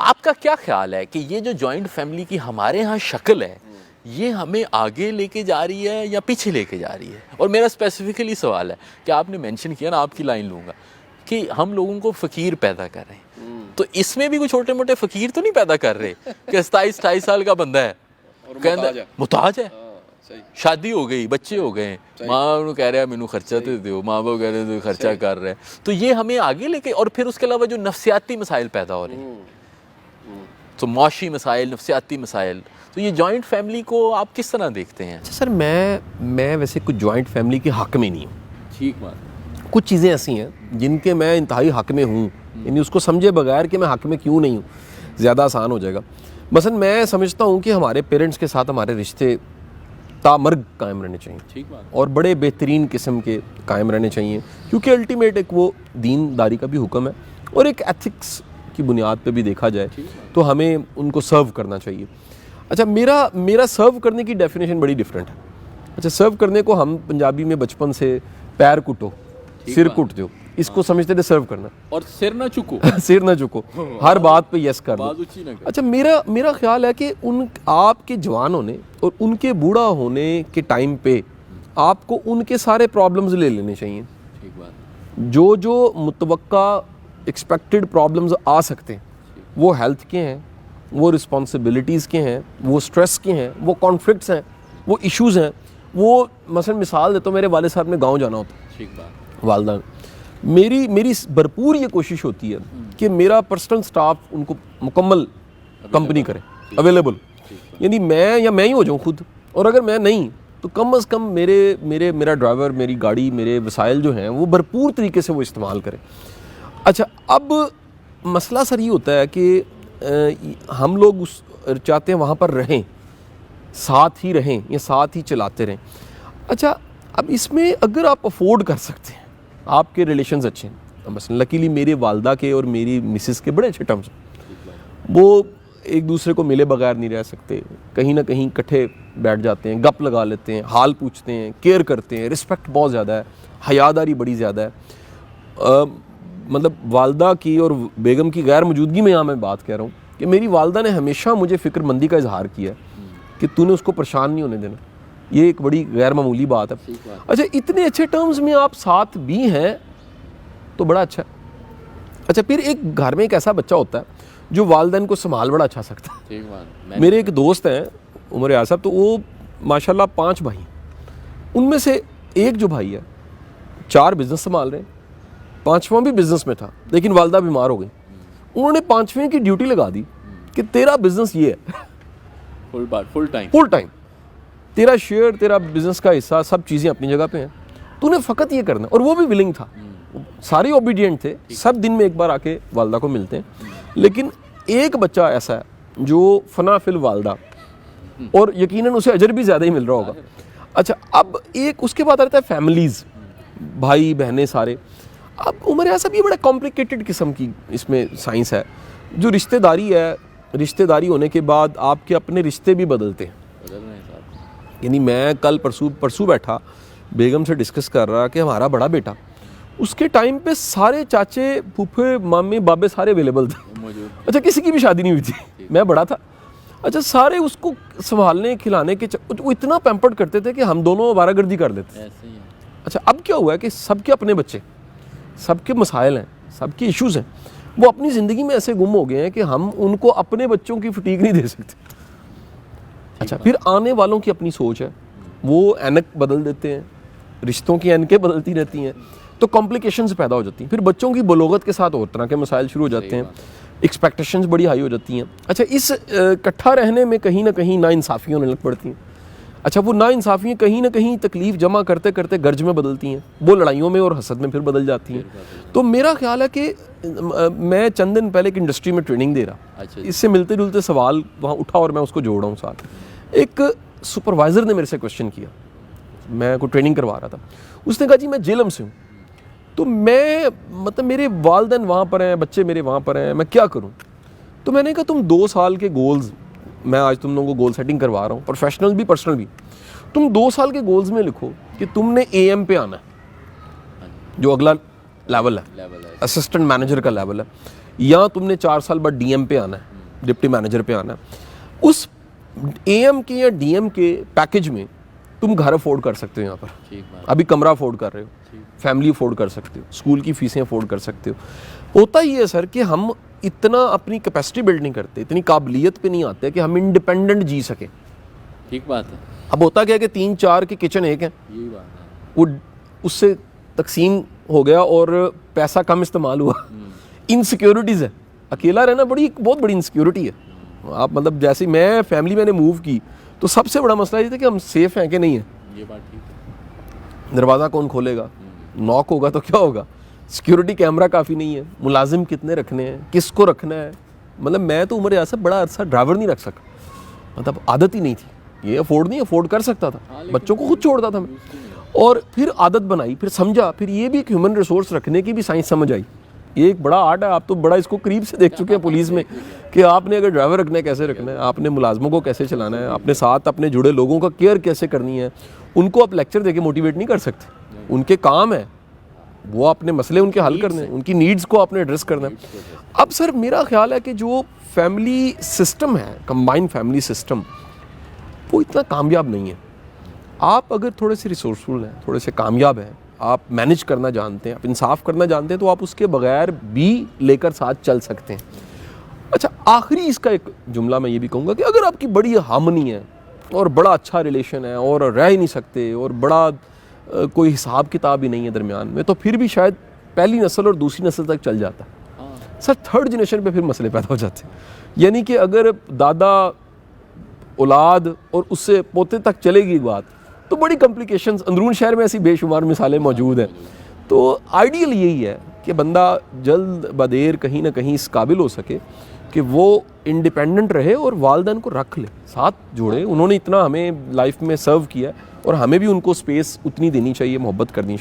आपका क्या ख्याल है कि ये जो जॉइंट फैमिली की हमारे यहाँ शक्ल है, ये हमें आगे लेके जा रही है या पीछे लेके जा रही है? और मेरा स्पेसिफिकली सवाल है कि आपने मेंशन किया ना, आपकी लाइन लूँगा कि हम लोगों को फ़कीर पैदा कर रहे हैं, तो इसमें भी कोई छोटे मोटे फ़कीर तो नहीं पैदा कर रहे कि 27-28 साल का बंदा है कहता मुताज है, शादी हो गई, बच्चे हो गए, माँ उन्होंने कह रहा है मैनू खर्चा तो दो, माँ बाप कह रहे हैं खर्चा कर रहे हैं, तो ये हमें आगे लेके, और फिर उसके अलावा जो नफ्सियाती मसाइल पैदा हो रहे हैं, तो मौशी मसाइल, नफ्सियाती मसाइल, तो ये जॉइंट फैमिली को आप किस तरह देखते हैं? अच्छा सर, मैं वैसे कुछ जॉइंट फैमिली के हक़ में नहीं हूँ। ठीक बात। कुछ चीज़ें ऐसी हैं जिनके मैं इंतहाई हक़ में हूँ, यानी उसको समझे बगैर कि मैं हक़ में क्यों नहीं हूँ ज़्यादा आसान हो जाएगा। मसलन मैं समझता हूँ कि हमारे पेरेंट्स के साथ हमारे रिश्ते तामर्ग कायम रहने चाहिए। ठीक बात। और बड़े बेहतरीन किस्म के कायम रहने चाहिए, क्योंकि अल्टीमेट एक वो दीनदारी का भी हुक्म है और एक एथिक्स की बुनियाद पे भी देखा जाए तो हमें उनको सर्व करना चाहिए। अच्छा, मेरा सर्व करने की डेफिनेशन बड़ी डिफरेंट है। अच्छा, सर्व करने को हम पंजाबी में बचपन से पैर कुटो, सिर कुट दो, इसको समझते थे सर्व करना। और सिर ना चुको सिर ना चुको, हर बात पे यस कर दो। अच्छा, मेरा ख्याल है कि आपके जवान होने और उनके बूढ़ा होने के टाइम पे आपको उनके सारे प्रॉब्लम्स ले लेने चाहिए। ठीक बात। जो मुतवक्का एक्सपेक्टेड प्रॉब्लम्स आ सकते हैं, वो हेल्थ के हैं, वो रिस्पॉन्सिबिलिटीज़ के हैं, वो स्ट्रेस के हैं, वो कॉन्फ्लिक्ट्स हैं, वो इश्यूज़ हैं। वो मसलन मिसाल देता हूँ, मेरे वाले साहब ने गाँव जाना होता। ठीक बात। वालदा, मेरी भरपूर ये कोशिश होती है कि मेरा पर्सनल स्टाफ उनको मुकम्मल कंपनी करे, अवेलेबल, यानी मैं ही हो जाऊँ खुद, और अगर मैं नहीं तो कम अज़ कम मेरा ड्राइवर, मेरी गाड़ी, मेरे वसाइल जो हैं वो भरपूर तरीके से वो इस्तेमाल करें। अच्छा, अब मसला सर ये होता है कि हम लोग चाहते हैं वहाँ पर रहें, साथ ही रहें या साथ ही चलाते रहें। अच्छा, अब इसमें अगर आप अफोर्ड कर सकते हैं, आपके रिलेशंस अच्छे हैं, मसलन लकीली मेरे वालदा के और मेरी मिसेस के बड़े अच्छे टर्म्स हैं, वो एक दूसरे को मिले बगैर नहीं रह सकते, कहीं ना कहीं इकट्ठे बैठ जाते हैं, गप लगा लेते हैं, हाल पूछते हैं, केयर करते हैं, रिस्पेक्ट बहुत ज़्यादा है, हयादारी बड़ी ज़्यादा है। मतलब वालदा की और बेगम की गैर मौजूदगी में यहाँ मैं बात कह रहा हूँ कि मेरी वालदा ने हमेशा मुझे फ़िक्रमंदी का इजहार किया कि तूने उसको परेशान नहीं होने देना। ये एक बड़ी गैर मामूली बात है। अच्छा, इतने अच्छे टर्म्स में आप साथ भी हैं तो बड़ा अच्छा है। अच्छा, फिर एक घर में एक ऐसा बच्चा होता है जो वालिदैन को संभाल बड़ा अच्छा सकता है। मेरे एक दोस्त हैं उमर यार साहब, तो वो माशाल्लाह 5 भाई, उनमें से एक जो भाई है 4 बिजनेस संभाल रहे हैं, 5वां भी बिजनेस में था, लेकिन वालदा बीमार हो गई। उन्होंने 5वें की ड्यूटी लगा दी कि तेरा बिजनेस ये है, फुल टाइम तेरा शेयर, तेरा बिजनेस का हिस्सा, सब चीज़ें अपनी जगह पे हैं, तूने फ़कत ये करना। और वो भी विलिंग था, सारे ओबीडियंट थे, सब दिन में एक बार आके वालदा को मिलते हैं। लेकिन एक बच्चा ऐसा है जो फना फिल वालदा, और यकीनन उसे अजर भी ज़्यादा ही मिल रहा होगा। अच्छा, अब एक उसके बाद आता है फैमिलीज़, भाई बहनें सारे। अब उमर यार साहब, ये बड़ा कॉम्प्लिकेटेड किस्म की इसमें साइंस है। जो रिश्तेदारी है, रिश्तेदारी होने के बाद आपके अपने रिश्ते भी बदलते हैं। यानी मैं कल परसों बैठा बेगम से डिस्कस कर रहा कि हमारा बड़ा बेटा, उसके टाइम पे सारे चाचे, फूफे, मामे, बाबे सारे अवेलेबल थे। अच्छा, किसी की भी शादी नहीं हुई थी, मैं बड़ा था। अच्छा, सारे उसको संभालने खिलाने के वो इतना पैम्पर्ड करते थे कि हम दोनों आवारागर्दी कर लेते। अच्छा, अब क्या हुआ है कि सबके अपने बच्चे, सबके मसाइल हैं, सबके इश्यूज़ हैं, वो अपनी ज़िंदगी में ऐसे गुम हो गए हैं कि हम उनको अपने बच्चों की फटीक नहीं दे सकते। अच्छा, फिर आने वालों की अपनी सोच है, वो ऐनक बदल देते हैं, रिश्तों की ऐनकें बदलती रहती हैं, तो कॉम्प्लिकेशंस पैदा हो जाती हैं। फिर बच्चों की बलोगत के साथ और तरह के मसाइल शुरू हो जाते हैं, एक्सपेक्टेशंस बड़ी हाई हो जाती हैं। अच्छा, इस इकट्ठा रहने में कहीं ना कहीं नाइंसाफ़ियाँ होने लग पड़ती हैं। अच्छा, वो नाइंसाफ़ियाँ कहीं ना कहीं तकलीफ़ जमा करते करते गर्ज में बदलती हैं, वो लड़ाइयों में और हसद में फिर बदल जाती हैं। तो मेरा ख्याल है कि मैं चंद दिन पहले एक इंडस्ट्री में ट्रेनिंग दे रहा, इससे मिलते जुलते सवाल वहाँ उठा और मैं उसको जोड़ रहा हूँ साथ। एक सुपरवाइज़र ने मेरे से क्वेश्चन किया, मैं को ट्रेनिंग करवा रहा था, उसने कहा जी मैं जेलम से हूँ, तो मैं मतलब मेरे वालिदैन वहाँ पर हैं, बच्चे मेरे वहाँ पर हैं, मैं क्या करूँ? तो मैंने कहा तुम 2 साल के गोल्स, मैं आज तुम लोगों को गोल सेटिंग करवा रहा हूँ, प्रोफेशनल भी पर्सनल भी। तुम 2 साल के गोल्स में लिखो कि तुमने AM पे आना है, जो अगला लेवल है, असिस्टेंट मैनेजर का लेवल है, या तुमने 4 साल बाद DM पे आना है, डिप्टी मैनेजर पे आना है, उस AM के या DM के पैकेज में तुम घर अफोर्ड कर सकते हो यहाँ पर, ठीक बात। अभी कमरा अफोर्ड कर रहे हो, फैमिली अफोर्ड कर सकते हो, स्कूल की फीसें अफोर्ड कर सकते हो। होता ही है सर कि हम इतना अपनी कैपेसिटी बिल्ड नहीं करते, इतनी काबिलियत पे नहीं आते कि हम इंडिपेंडेंट जी सकें। ठीक बात है, अब होता क्या है कि 3-4 के किचन एक हैं, यही बात है। वो उससे तकसीम हो गया और पैसा कम इस्तेमाल हुआ। इनसिक्योरिटीज़ है, अकेला रहना बहुत बड़ी इनसिक्योरिटी है। आप मतलब जैसे मैं फैमिली मैंने मूव की तो सबसे बड़ा मसला ये था कि हम सेफ हैं कि नहीं है, ये बात ठीक है। दरवाज़ा कौन खोलेगा, नॉक होगा तो क्या होगा, सिक्योरिटी कैमरा काफ़ी नहीं है, मुलाजिम कितने रखने हैं, किसको रखना है। मतलब मैं तो उम्र ऐसा बड़ा अरसा ड्राइवर नहीं रख सका, मतलब आदत ही नहीं थी, ये अफोर्ड कर सकता था, बच्चों को खुद छोड़ता था मैं। और फिर आदत बनाई, फिर समझा, फिर ये भी एक ह्यूमन रिसोर्स रखने की भी साइंस समझ आई। ये एक बड़ा आर्ट है, आप तो बड़ा इसको करीब से देख चुके हैं पुलिस में कि आपने अगर ड्राइवर रखना है कैसे रखना है, आपने मुलाजमों को कैसे चलाना है, अपने साथ अपने जुड़े लोगों का केयर कैसे करनी है। उनको आप लेक्चर देके मोटिवेट नहीं कर सकते, उनके काम है वो अपने मसले उनके हल करने हैं, उनकी नीड्स को आपने एड्रेस करना है। अब सर मेरा ख्याल है कि जो फैमिली सिस्टम है, कंबाइंड फैमिली सिस्टम, वो इतना कामयाब नहीं है। आप अगर थोड़े से रिसोर्सफुल हैं, थोड़े से कामयाब हैं, आप मैनेज करना जानते हैं, आप इंसाफ करना जानते हैं, तो आप उसके बगैर भी लेकर साथ चल सकते हैं। अच्छा, आखिरी इसका एक जुमला मैं ये भी कहूँगा कि अगर आपकी बड़ी हार्मनी है और बड़ा अच्छा रिलेशन है और रह ही नहीं सकते और बड़ा कोई हिसाब किताब ही नहीं है दरमियान में, तो फिर भी शायद पहली नस्ल और दूसरी नस्ल तक चल जाता है। सर थर्ड जनरेशन पे फिर मसले पैदा हो जाते हैं, यानी कि अगर दादा औलाद और उससे पोते तक चलेगी बात तो बड़ी कॉम्प्लिकेशंस, अंदरून शहर में ऐसी बेशुमार मिसालें मौजूद हैं। तो आइडियल यही है कि बंदा जल्द बदेर कहीं ना कहीं इस काबिल हो सके कि वो इंडिपेंडेंट रहे और वालिदैन को रख ले, साथ जोड़े। उन्होंने इतना हमें लाइफ में सर्व किया और हमें भी उनको स्पेस उतनी देनी चाहिए, मोहब्बत करनी चाहिए।